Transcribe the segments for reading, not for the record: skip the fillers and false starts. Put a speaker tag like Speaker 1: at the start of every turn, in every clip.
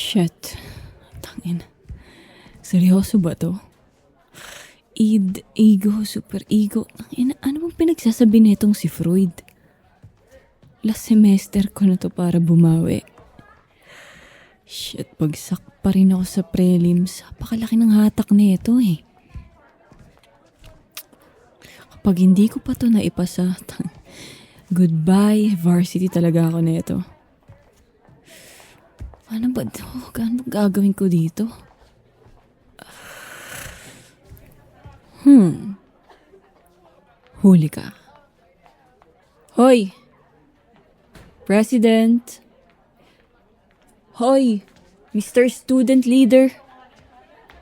Speaker 1: Shit. Tangin. Seryoso ba to? Id, ego, super ego. Tangin, ano bang pinagsasabi nitong si Freud? Last semester ko na to para bumawi. Shit, bagsak pa rin ako sa prelims. Pakalaki ng hatak nito eh. Kapag hindi ko pa to naipasa, goodbye, varsity talaga ako nito. Ano ba ito? Ano gagawin ko dito? Huli ka. Hoy! President! Hoy! Mr. Student Leader!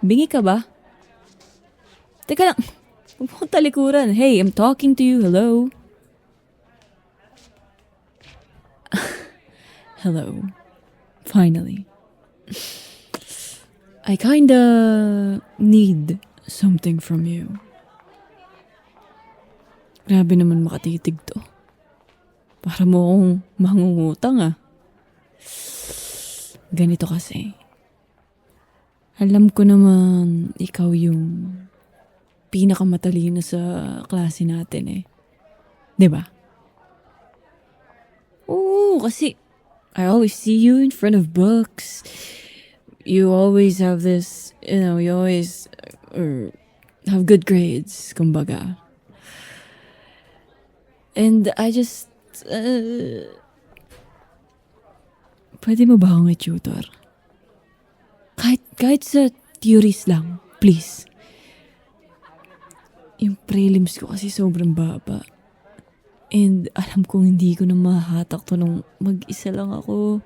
Speaker 1: Bingi ka ba? Teka lang. Huwag mo talikuran. Hey, I'm talking to you. Hello? Hello. Finally. I kinda need something from you. Grabe naman makatitig to. Para mo akong mangungutang ah. Ganito kasi. Alam ko naman ikaw yung pinakamatalino sa klase natin eh. 'Di ba? Oo, kasi I always see you in front of books. You always have this, you always have good grades, kumbaga. And I just, pwede mo ba akong i-tutor? Kahit sa theories lang, please. Yung prelims ko kasi sobrang baba. And alam kong hindi ko na mahatak to nung mag-isa lang ako.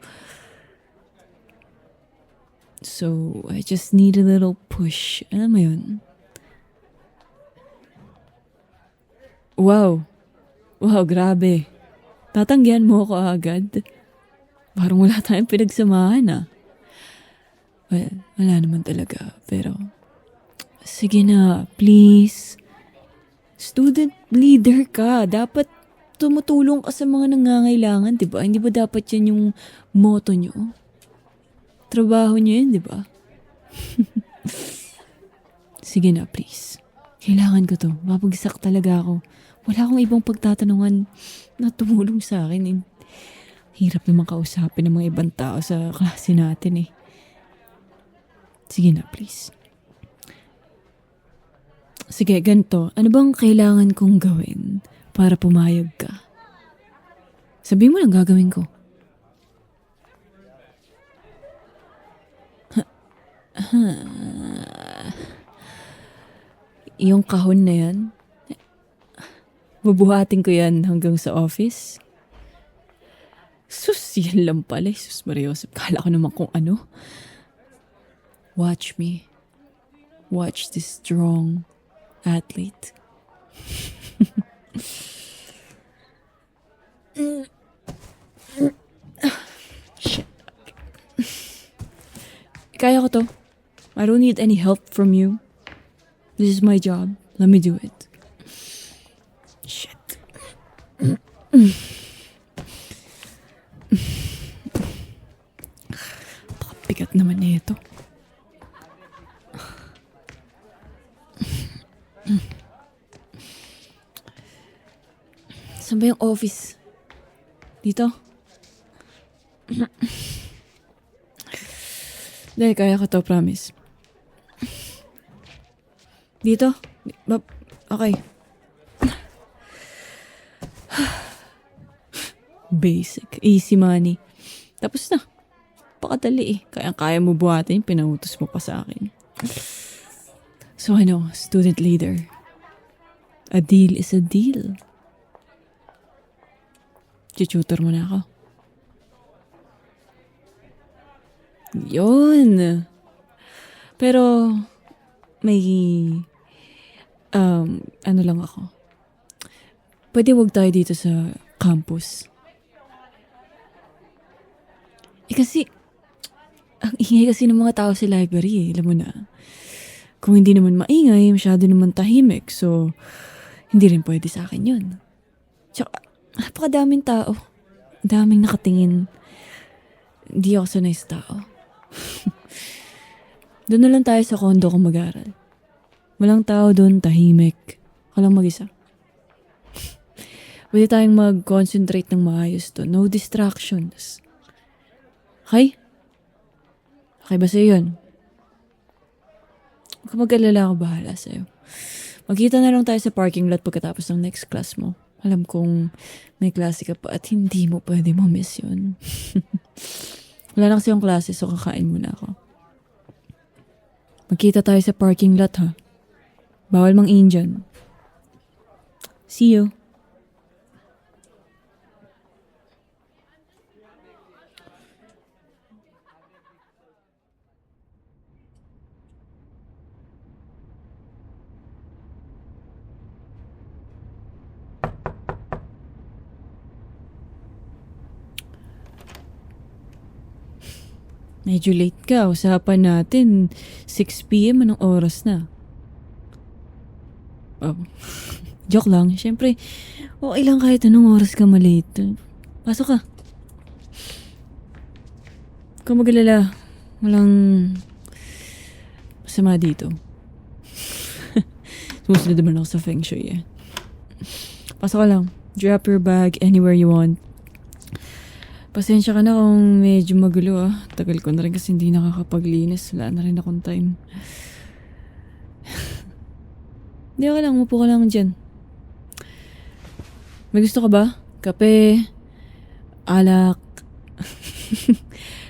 Speaker 1: So, I just need a little push. Alam mo yun? Wow. Wow, grabe. Tatanggihan mo ako agad. Parang wala tayong pinagsamahan ah. Well, wala naman talaga. Pero, sige na, please. Student leader ka. Dapat tumutulong ka sa mga nangangailangan, di ba? Hindi ba dapat yan yung motto nyo? Trabaho nyo yun, di ba? Sige na, please. Kailangan ko to. Mapagsak talaga ako. Wala akong ibang pagtatanungan na tumulong sa akin. Hirap naman kausapin ng mga ibang tao sa klase natin eh. Sige na, please. Sige, ganito. Ano bang kailangan kong gawin para pumayag ka? Sabihin mo lang gagawin ko. Yung kahon na yan, bubuhatin ko yan hanggang sa office. Sus, yan lang pala. Sus, Mariosep. Kala ko naman kung ano. Watch me. Watch this strong athlete. Shit. Kaya ko to. I don't need any help from you. This is my job. Let me do it. Shit. Bigat naman na ito. Saan ba yung office? Dito? Dahil kaya ko to, promise. Dito? Okay. Basic. Easy money. Tapos na. Pakadali eh. Kaya mo buhatin, pinautos mo pa sa akin. So ano, student leader. A deal is a deal. Tutor mo na ako. Yun. Pero, may, ano lang ako. Pwede wag tayo dito sa campus. Kasi, ang ingay kasi ng mga tao sa library eh. Alam mo na. Kung hindi naman maingay, masyado naman tahimik. So, hindi rin pwede sa akin yun. Tsaka, napakadaming tao. Daming nakatingin. Hindi ako sanay sa tao. Doon na lang tayo sa condo kung mag-aral. Walang tao doon, tahimik. Ka lang mag-isa. Pwede tayong mag-concentrate ng maayos doon. No distractions. Okay? Okay ba sa'yo yun? Huwag ka mag-alala, ako bahala sa'yo. Magkita na lang tayo sa parking lot pagkatapos ng next class mo. Alam kong may klase ka pa at hindi mo pwede ma-miss yun. Wala na kasi yung klase, so kakain muna ako. Magkita tayo sa parking lot, ha? Bawal mang Indian. See you. Medyo late ka. Usapan natin. 6 p.m. Anong oras na? Oh. Joke lang. Siyempre, okay lang kahit anong oras ka malate. Pasok ka. Kung mag-alala, walang masama dito. Sumusunod naman ako sa Feng Shui eh. Pasok ka lang. Drop your bag anywhere you want. Pasensya ka na kung medyo magulo ah. Tagal ko na rin kasi hindi nakakapaglinis. Wala na rin akong time. Hindi ka lang, umupo ka lang dyan. May gusto ka ba? Kape? Alak?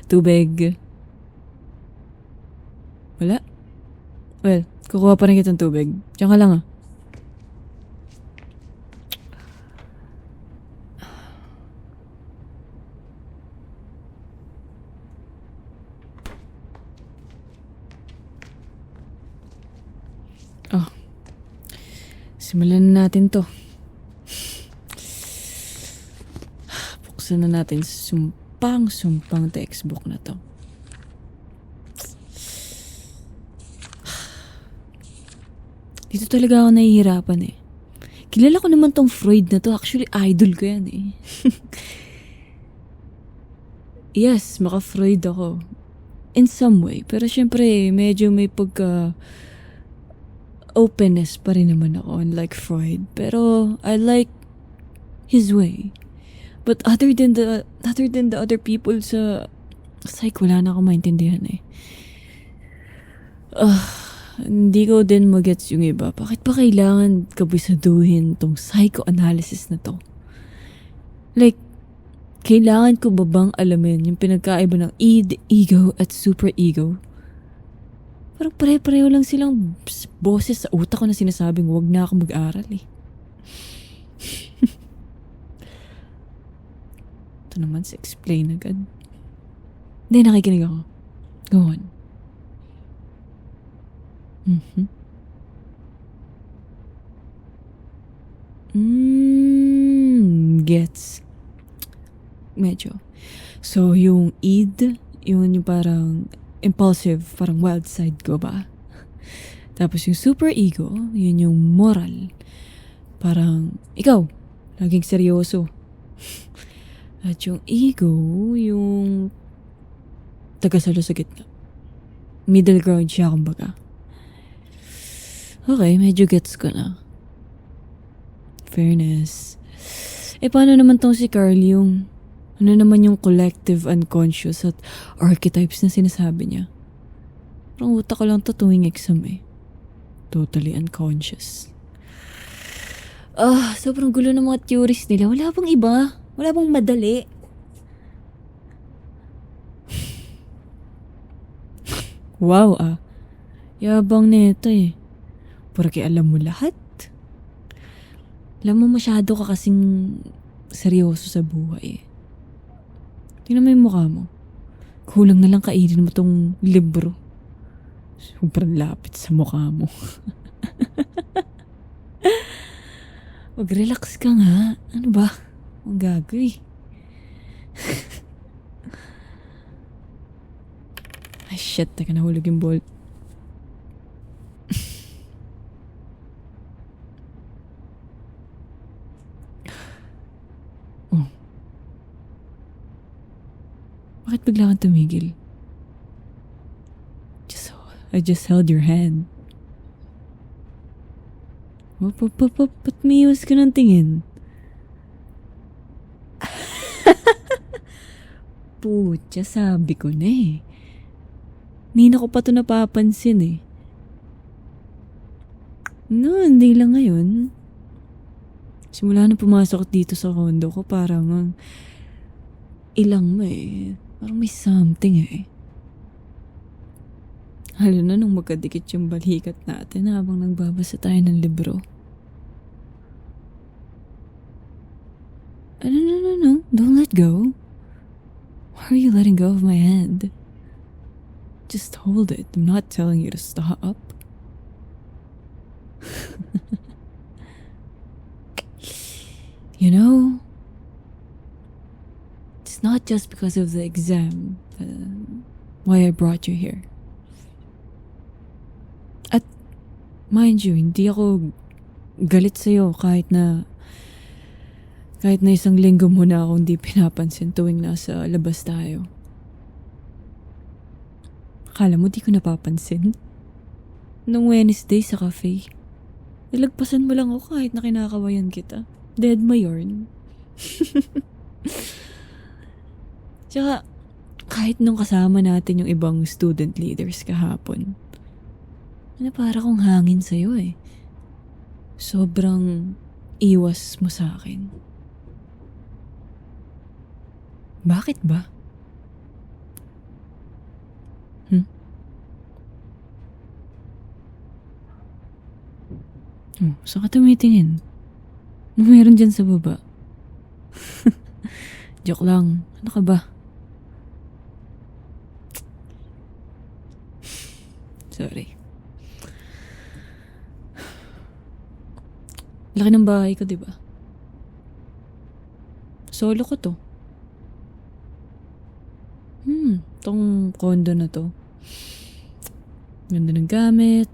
Speaker 1: Tubig? Wala? Well, kukuha pa rin kitang tubig. Diyan ka lang ah. Oh. Simulan na natin to. Buksan na natin sumpang textbook na to. Dito talaga ako nahihirapan eh. Kilala ko naman tong Freud na to. Actually, idol ko yan eh. Yes, maka-Freud ako. In some way. Pero syempre, medyo may pagka openness pa rin naman ako, unlike Freud. Pero I like his way. But other than the other people sa psych, wala na akong maintindihan eh. Hindi ko din magets yung iba. Bakit pa kailangan kabisaduhin tong psychoanalysis na to? Like, kailangan ko ba bang alamin yung pinagkaiba ng id, ego, at super ego? Parang pare-pareho lang silang boses sa utak ko na sinasabing huwag na ako mag-aral eh. Ito naman sa explain agad. Hindi, nakikinig ako. Go on. Gets. Medyo. So, yung id, yung parang impulsive, parang wild side ko ba? Tapos yung super ego, yun yung moral. Parang, ikaw, laging seryoso. At yung ego, yung tagasalo sa gitna. Middle ground siya, kumbaga. Okay, medyo gets ko na. Fairness. Paano naman tong si Carl yung ano naman yung collective unconscious at archetypes na sinasabi niya? Parang utak ko lang to tuwing exam eh. Totally unconscious. Sobrang gulo ng mga theories nila. Wala bang iba? Wala bang madali? Wow yabang nito eh. Porque alam mo lahat. Alam mo masyado ka kasing seryoso sa buhay eh. Tingnan mo yung mukha mo. Kulang na lang kainin mo tong libro. Sobrang lapit sa mukha mo. Mag-relax ka nga. Ano ba? Ang gagawin. Ay shit, teka nahulog yung bolt. Bakit bigla kang tumigil? I just held your hand. Ba't may iwas ka ng tingin? Putya, sabi ko na eh. Nina ko pa to napapansin eh. No, hindi lang ngayon. Simula na pumasok dito sa condo ko, parang ilang parang may something eh. Halo na nung magkadikit yung balikat natin habang nagbabasa tayo ng libro. No. Don't let go. Why are you letting go of my hand? Just hold it. I'm not telling you to stop. You know, it's not just because of the exam why I brought you here. At mind you, hindi ako galit sa'yo kahit na isang linggo mo na akong di pinapansin tuwing nasa labas tayo. Akala mo di ko napapansin? Nung Wednesday sa cafe, nilagpasan mo lang ako kahit na kinakawayan kita. Dead ma yarn. Tsaka, kahit nung kasama natin yung ibang student leaders kahapon, para kong hangin sa'yo eh. Sobrang iwas mo sa akin. Bakit ba? Saan ka tumitingin? Ano meron dyan sa baba? Joke lang. Ano ka ba? Sorry. Laki ng bahay ko, diba? Solo ko to. Tong condo na to. Ganda ng gamit.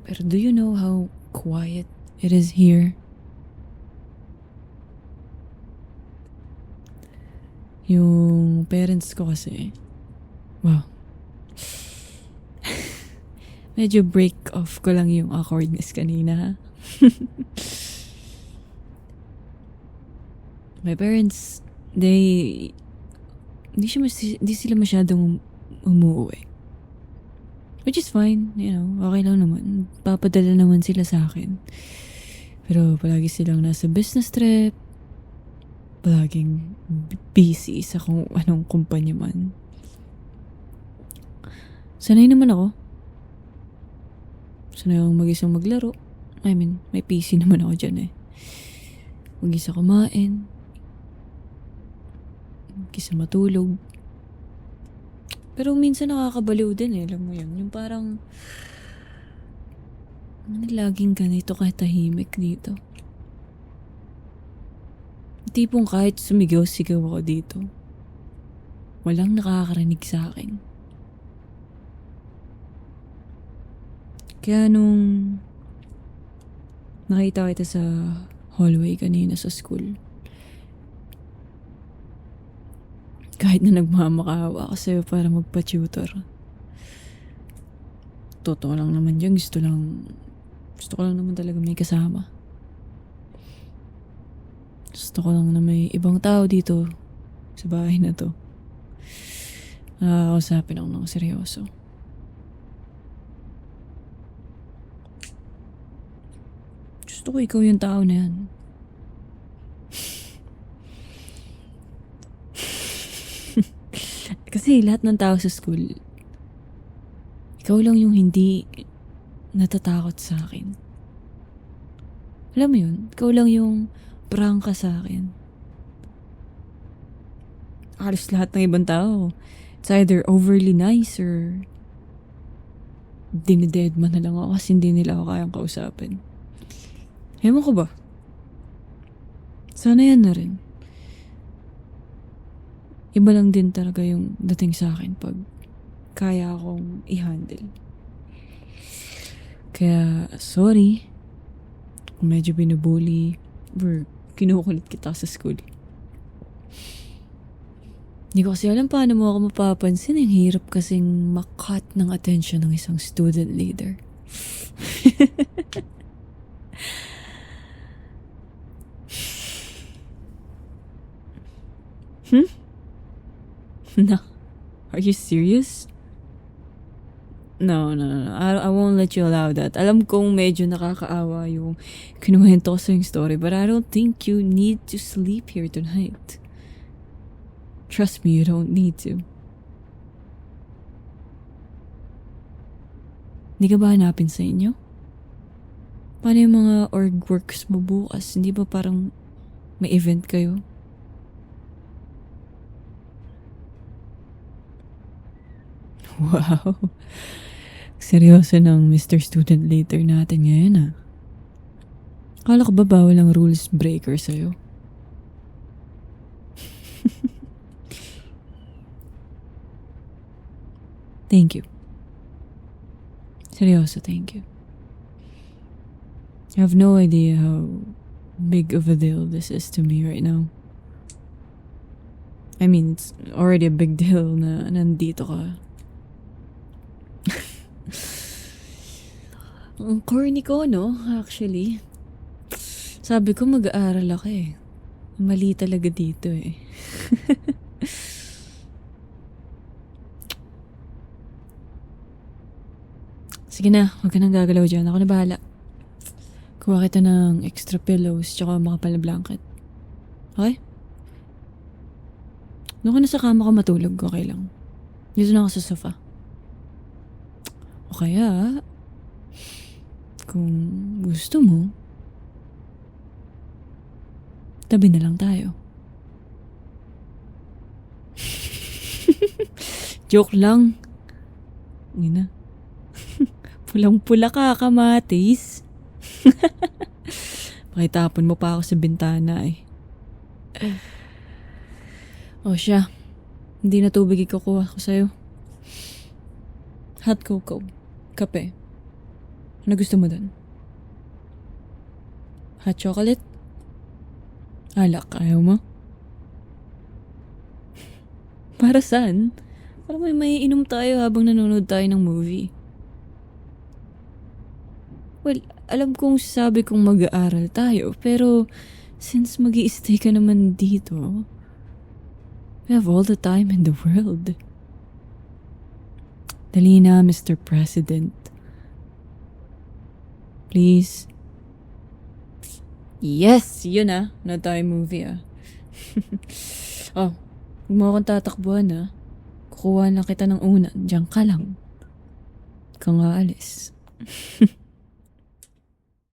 Speaker 1: Pero do you know how quiet it is here? Yung parents ko kasi, wow. Medyo break off ko lang yung awkwardness kanina, ha? My parents, hindi sila masyadong umuwi. Which is fine, you know, okay lang naman. Papadala naman sila sa akin. Pero palagi silang nasa business trip. Palaging busy sa kung anong kumpanya man. Sanay naman ako. Sanay akong mag-isang maglaro. I mean, may PC naman ako dyan eh. Mag-isa kumain. Mag-isa matulog. Pero minsan nakakabaliw din eh, alam mo yun. Yung parang, laging ganito katahimik dito. Tipong kahit sumigaw-sigaw ako dito, walang nakakarinig sa akin. Kaya nung nakita kita sa hallway kanina sa school, kahit na nagmamakaawa ako sa'yo para magpa-tutor. Totoo lang naman dyan. Gusto ko lang naman talaga may kasama. Gusto ko lang na may ibang tao dito sa bahay na to. Nakakausapin ako ng seryoso. Gusto ko ikaw yung tao na yan. Kasi lahat ng tao sa school, ikaw lang yung hindi natatakot sa akin. Alam mo yun? Ikaw lang yung prangka sa akin. Halos lahat ng ibang tao, it's either overly nice or dinidedma na lang ako kasi hindi nila ako kayang kausapin. Ewan ko ba? Sana yan na rin. Iba lang din talaga yung dating sa akin pag kaya akong i-handle. Kaya, sorry kung medyo binubuli or kinukulit kita sa school. Hindi ko kasi alam paano mo ako mapapansin. Ang hirap kasing makat ng attention ng isang student leader. No. Are you serious? No. I won't let you allow that. Alam kong medyo nakakaawa yung kinuwento ko sa yung story, but I don't think you need to sleep here tonight. Trust me, you don't need to. Hindi ka ba hanapin sa inyo? Paano yung mga org works mo bukas? Hindi ba parang may event kayo? Wow. Seryoso ng Mr. Student Leader natin ngayon ah. Akala ko ba bawal ang rules breaker sa'yo? Thank you. Seryoso, thank you. I have no idea how big of a deal this is to me right now. I mean, it's already a big deal na nandito ka. Ang corny ko, no? Actually. Sabi ko mag-aaral ako eh. Mali talaga dito eh. Sige na, huwag ka nang gagalaw dyan. Ako na bahala. Kuha kita ng extra pillows tsaka makapal na blanket. Okay? Doon ka na sa kama ka matulog, okay lang. Dito na ako sa sofa. O kaya, kung gusto mo, tabi na lang tayo. Joke lang. Ina. Pulang-pula ka, kamatis. Pakitapon mo pa ako sa bintana eh. O siya, hindi na tubig ikukuha ko sa'yo. Hot cocoa, kape. Ano gusto mo dun? Hot chocolate? Alak, ayaw mo? Para saan? Para may inom tayo habang nanonood tayo ng movie. Well, alam kong sabi kong mag-aaral tayo, pero since mag-i-stay ka naman dito, we have all the time in the world. Dali na, Mr. President. Please. Yes! Yun ah. Na tayo movie ah. Oh, huwag mo akong tatakbuhan ah. Kukuha na kita ng una. Diyan ka lang. Kung aalis.